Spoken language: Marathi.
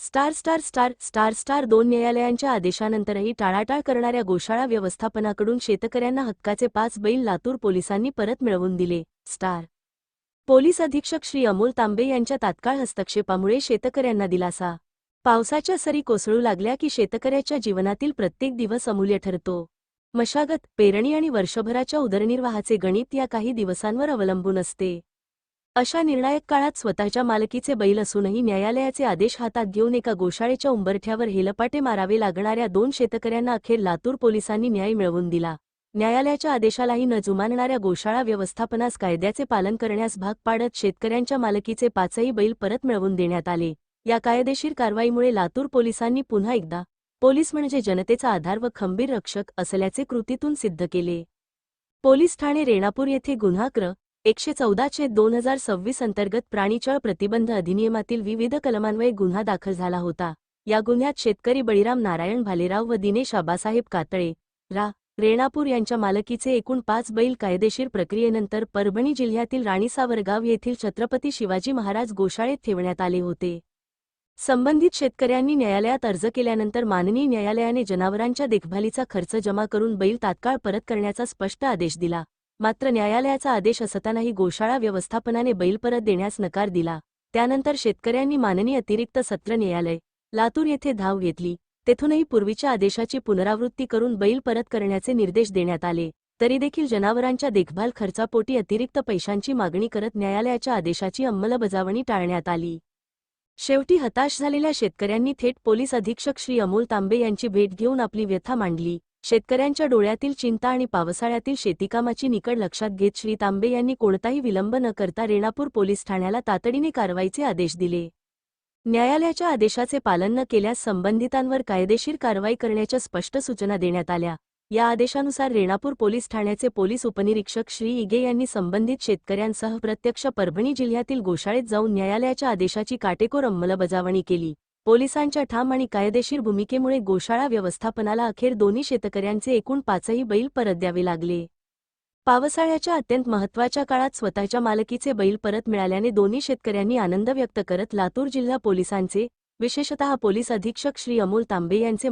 Star star star star star 2 न्यायालयांच्या आदेशानंतरही टाळाटाळ करणाऱ्या गोशाळा व्यवस्थापनाकडून शेतकऱ्यांना हक्काचे 5 बैल लातूर पोलिसांनी परत मिळवून दिले. स्टार पोलीस अधीक्षक श्री अमोल तांबे यांच्या तात्काळ हस्तक्षेपामुळे शेतकऱ्यांना दिलासा. पावसाच्या सरी कोसळू लागल्या की शेतकऱ्याच्या जीवनातील प्रत्येक दिवस अमूल्य ठरतो. मशागत, पेरणी आणि वर्षभराच्या उदरनिर्वाहाचे गणित या काही दिवसांवर अवलंबून असते. अशा निर्णायक काळात स्वतःच्या मालकीचे बैल असूनही न्यायालयाचे आदेश हातात घेऊन एका गोशाळेच्या उंबरठ्यावर हेलपाटे मारावे लागणाऱ्या 2 शेतकऱ्यांना अखेर लातूर पोलिसांनी न्याय मिळवून दिला. न्यायालयाच्या आदेशालाही न जुमानणाऱ्या गोशाळा व्यवस्थापनास कायद्याचे पालन करण्यास भाग पाडत शेतकऱ्यांच्या मालकीचे 5ही बैल परत मिळवून देण्यात आले. या कायदेशीर कारवाईमुळे लातूर पोलिसांनी पुन्हा एकदा पोलीस म्हणजे जनतेचा आधार व खंबीर रक्षक असल्याचे कृतीतून सिद्ध केले. पोलीस ठाणे रेणापूर येथे गुन्हा क्र. 114/2026 अंतर्गत प्राणीछळ प्रतिबंध अधिनियमातील विविध कलमान्वये गुन्हा दाखल झाला होता. या गुन्ह्यात शेतकरी बळीराम नारायण भालेराव व दिनेश आबासाहेब कातळे रेणापूर यांच्या मालकीचे एकूण 5 बैल कायदेशीर प्रक्रियेनंतर परभणी जिल्ह्यातील राणीसावरगाव येथील छत्रपती शिवाजी महाराज गोशाळेत ठेवण्यात आले होते. संबंधित शेतकऱ्यांनी न्यायालयात अर्ज केल्यानंतर माननीय न्यायालयाने जनावरांच्या देखभालीचा खर्च जमा करून बैल तात्काळ परत करण्याचा स्पष्ट आदेश दिला. मात्र न्यायालयाचा आदेश असतानाही गोशाळा व्यवस्थापनाने बैल परत देण्यास नकार दिला. त्यानंतर शेतकऱ्यांनी माननीय अतिरिक्त सत्र न्यायालय लातूर येथे धाव घेतली. तेथूनही पूर्वीच्या आदेशाची पुनरावृत्ती करून बैल परत करण्याचे निर्देश देण्यात आले. तरी देखील जनावरांच्या देखभाल खर्चापोटी अतिरिक्त पैशांची मागणी करत न्यायालयाच्या आदेशाची अंमलबजावणी टाळण्यात आली. शेवटी हताश झालेल्या शेतकऱ्यांनी थेट पोलीस अधीक्षक श्री अमोल तांबे यांची भेट घेऊन आपली व्यथा मांडली. शेतकऱ्यांच्या डोळ्यातील चिंता आणि पावसाळ्यातील शेतीकामाची निकड लक्षात घेत श्री तांबे यांनी कोणताही विलंब न करता रेणापूर पोलीस ठाण्याला तातडीने कारवाईचे आदेश दिले. न्यायालयाच्या आदेशाचे पालन न केल्यास संबंधितांवर कायदेशीर कारवाई करण्याच्या स्पष्ट सूचना देण्यात आल्या. या आदेशानुसार रेणापूर पोलीस ठाण्याचे पोलीस उपनिरीक्षक श्री इगे यांनी संबंधित शेतकऱ्यांसह प्रत्यक्ष परभणी जिल्ह्यातील गोशाळेत जाऊन न्यायालयाच्या आदेशाची काटेकोर अंमलबजावणी केली. पोलिसांच्या ठाम आणि कायदेशीर भूमिकेमुळे गोशाळा व्यवस्थापनाला अखेर दोन्ही शेतकऱ्यांचे एकूण 5ही बैल परत द्यावे लागले. पावसाळ्याच्या अत्यंत महत्त्वाच्या काळात स्वतःच्या मालकीचे बैल परत मिळाल्याने दोन्ही शेतकऱ्यांनी आनंद व्यक्त करत लातूर जिल्हा पोलिसांचे विशेषतः पोलीस अधीक्षक श्री अमोल तांबे यांचे